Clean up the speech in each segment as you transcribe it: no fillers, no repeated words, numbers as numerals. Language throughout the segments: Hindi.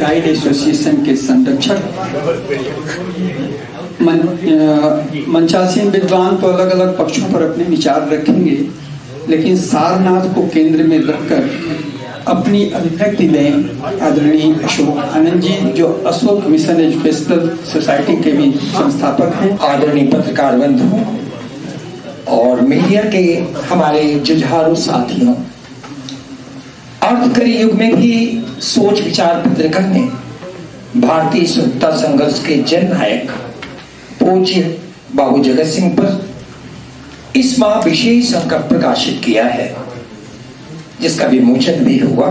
गाइड एसोसिएशन के संरक्षक। मंचासीन विद्वान तो अलग अलग पक्षों पर अपने विचार रखेंगे, लेकिन सारनाथ को केंद्र में रखकर अपनी अभिव्यक्ति में आदरणीय अशोक आनंद जी, जो अशोक मिशन एजुकेशनल सोसाइटी के भी संस्थापक हैं, आदरणीय पत्रकार बंधुओं और मीडिया के हमारे जुझारू साथियों, अर्धकरी युग में भी सोच विचार पत्रिका ने भारतीय स्वतंत्रता संघर्ष के जननायक पूज्य बाबू जगत सिंह पर इस माह विशेष अंक प्रकाशित किया है, जिसका विमोचन भी हुआ।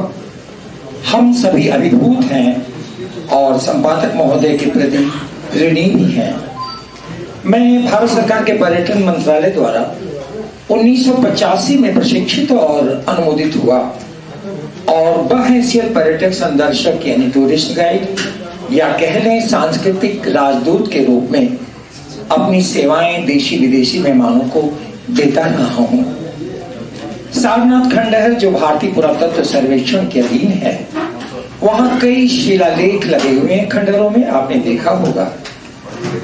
हम सभी अभिभूत हैं और संपादक महोदय के प्रति ऋणी भी हैं। मैं भारत सरकार के पर्यटन मंत्रालय द्वारा 1985 में प्रशिक्षित और अनुमोदित हुआ और बहैसियत पर्यटक संदर्शक यानी टूरिस्ट गाइड या कह लें सांस्कृतिक राजदूत के रूप में अपनी सेवाएं देशी विदेशी मेहमानों को देता रहा हूं। सारनाथ खंडहर जो भारतीय पुरातत्व सर्वेक्षण के अधीन है, वहां कई शिलालेख लगे हुए हैं खंडहरों में, आपने देखा होगा।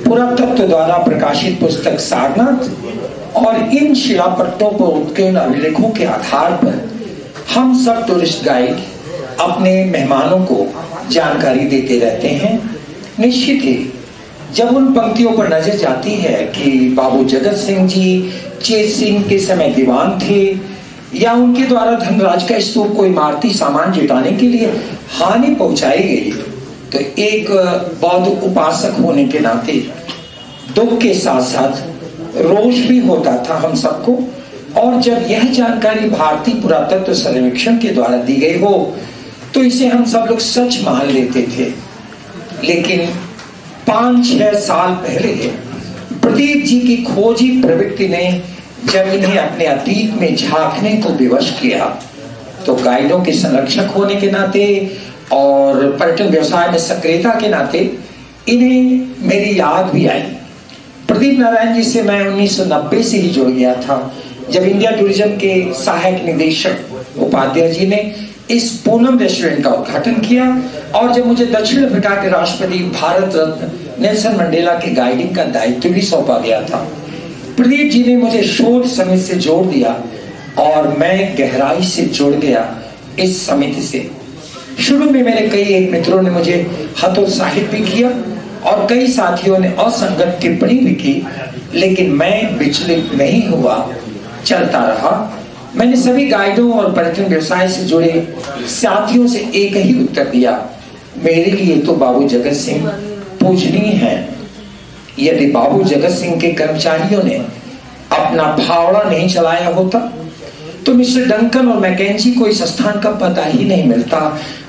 पुरातत्व द्वारा प्रकाशित पुस्तक सारनाथ और इन शिलापट्टों पर उत्कीर्ण अभिलेखों के आधार पर हम सब टूरिस्ट गाइड अपने मेहमानों को जानकारी देते रहते हैं। निश्चित ही जब उन पंक्तियों पर नजर जाती है कि बाबू जगत सिंह जी चेत सिंह के समय दीवान थे या उनके द्वारा धनराज का स्तूप को इमारती सामान जुटाने के लिए हानि पहुंचाई गई, तो एक बौद्ध उपासक होने के नाते दुख के साथ साथ रोष भी होता था हम सबको। और जब यह जानकारी भारतीय पुरातत्व सर्वेक्षण के द्वारा दी गई हो तो इसे हम सब लोग सच मान लेते थे। लेकिन 5-6 साल पहले प्रदीप जी की खोजी प्रवृत्ति ने जब इन्हें अपने अतीत में झांकने को विवश किया, तो गाइडों के संरक्षक होने के नाते और पर्यटन व्यवसाय में सक्रियता के नाते इन्हें मेरी याद भी आई। प्रदीप नारायण जी से मैं 1990 से ही जुड़ गया था, जब इंडिया टूरिज्म के सहायक निदेशक उपाध्याय जी ने इस पूनम रेस्टोरेंट का उद्घाटन किया और जब मुझे दक्षिण अफ्रीका के राष्ट्रपति भारत रत्न नेल्सन मंडेला के गाइडिंग का दायित्व भी सौंपा गया था। प्रदीप जी ने मुझे शोध समिति से जोड़ दिया और मैं गहराई से जुड़ गया इस समिति से। शुरू में मेरे कई एक मित्रों ने मुझे हतोत्साहित भी किया और कई साथियों ने असंगत टिप्पणी भी की, लेकिन मैं विचलित नहीं हुआ, चलता रहा। मैंने सभी गाइडों और पर्यटन व्यवसाय से जुड़े साथियों से एक ही उत्तर दिया, मेरे लिए तो बाबू जगत सिंह पूजनीय हैं। यदि बाबू जगत सिंह के कर्मचारियों ने अपना फावड़ा नहीं चलाया होता तो मिस्टर डंकन और मैकेंजी को इस स्थान का पता ही नहीं मिलता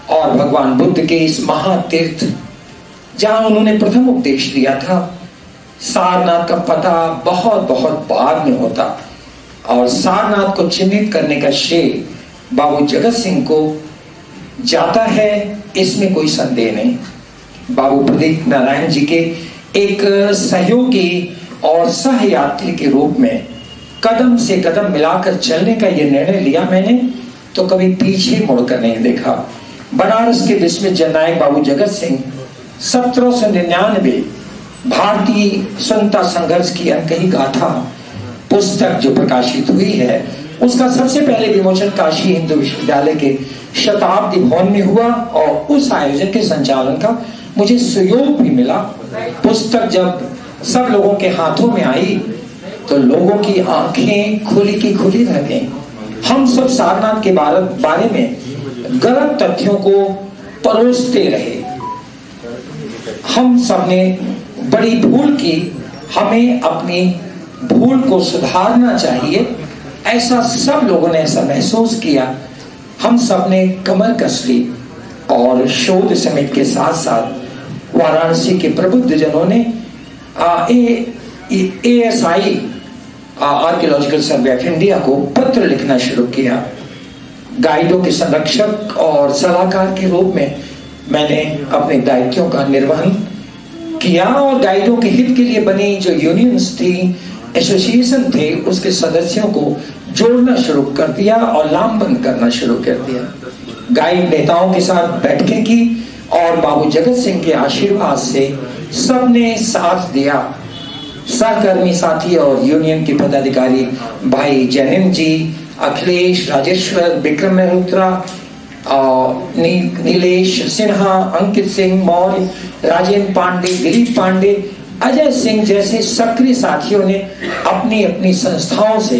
और भगवान बुद्ध के इस महातीर्थ जहां उन्होंने प्रथम उपदेश दिया था, सारनाथ का पता बहुत बहुत बाद में होता और सारनाथ को चिन्हित करने का श्रेय बाबू जगत सिंह को जाता है, इसमें कोई संदेह नहीं। बाबू प्रदीप नारायण जी के एक सहयोगी और सहयात्री के रूप में कदम से कदम मिलाकर चलने का यह निर्णय लिया मैंने, तो कभी पीछे मुड़कर नहीं देखा। बनारस के विस्मित जननायक बाबू जगत सिंह 1799 भारतीय स्वतंत्रता संघर्ष की अनकही गाथा पुस्तक जो प्रकाशित हुई है, उसका सबसे पहले विमोचन काशी हिंदू विश्वविद्यालय के शताब्दी भवन में हुआ और उस आयोजन के संचालन का मुझे सुयोग भी मिला। पुस्तक जब सब लोगों के हाथों में आई तो लोगों की आंखें खुली की खुली रह गईं। हम सब सारनाथ के बारे में गलत तथ्यों को परोसते रहे। हम सब ने बड़ी भूल की, हमें अपनी भूल को सुधारना चाहिए, ऐसा सब लोगों ने ऐसा महसूस किया। हम सब ने कमर कस ली और शोध समिति के साथ साथ वाराणसी के प्रबुद्ध जनों ने ASI archaeological survey of India को पत्र लिखना शुरू किया। गाइडों के संरक्षक और सलाहकार के रूप में मैंने अपने दायित्वों का निर्वहन किया और गाइडों के हित के लिए बनी जो यूनियंस थी, एसोसिएशन थे, उसके सदस्यों को जोड़ना शुरू कर दिया और लामबंद करना शुरू कर दिया। गाइड नेताओं के साथ बैठकें की और बाबू जगत सिंह के आशीर्वाद से सबने साथ दिया। सहकर्मी साथी और यूनियन के पदाधिकारी भाई जैनिम जी, अखिलेश, राजेश्वर, विक्रम मेहरोत्रा, नीलेश सिन्हा, अंकित सिंह मौर्य, राजेंद्र पांडे, दिलीप पांडे, अजय सिंह जैसे सक्रिय साथियों ने अपनी अपनी संस्थाओं से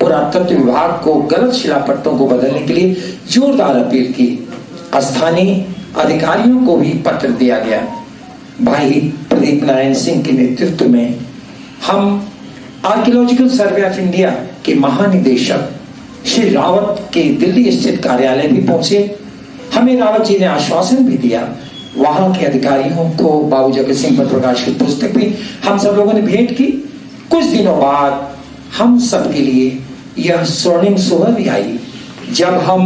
पुरातत्व विभाग को गलत शिलापट्टों को बदलने के लिए जोरदार अपील की। स्थानीय अधिकारियों को भी पत्र दिया गया। भाई प्रदीप नारायण सिंह के नेतृत्व में हम आर्कियोलॉजिकल सर्वे ऑफ इंडिया के महानिदेशक श्री रावत के दिल्ली स्थित कार्यालय भी पहुंचे। हमें रावत जी ने आश्वासन भी दिया। वहां के अधिकारियों को बाबू जगत सिंह पर प्रकाश की पुस्तक भी हम सब लोगों ने भेंट की। कुछ दिनों बाद हम सब के लिए यह स्वर्णिम सुबह भी आई जब हम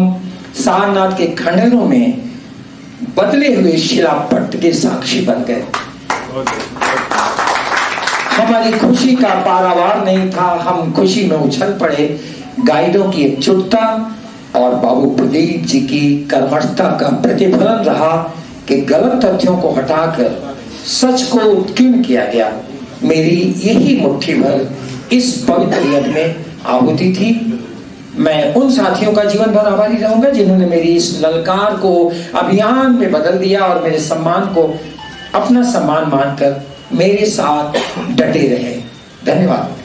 सारनाथ के खंडहरों में बदले हुए शिलापट्ट के साक्षी बन गए। हमारी खुशी का पारावार नहीं था। हम खुशी में उछल पड़े। गाइडों की एकजुटता और बाबू प्रदीप जी की कर्मठता का प्रतिफलन रहा कि गलत तथ्यों को हटाकर सच को उत्कीर्ण किया गया। मेरी यही मुट्ठी भर इस पवित्र यज्ञ में आहुति थी। मैं उन साथियों का जीवन भर आभारी रहूंगा जिन्होंने मेरी इस ललकार को अभियान में बदल दिया और मेरे सम्मान को अपना सम्मान मानकर मेरे साथ डटे रहे। धन्यवाद।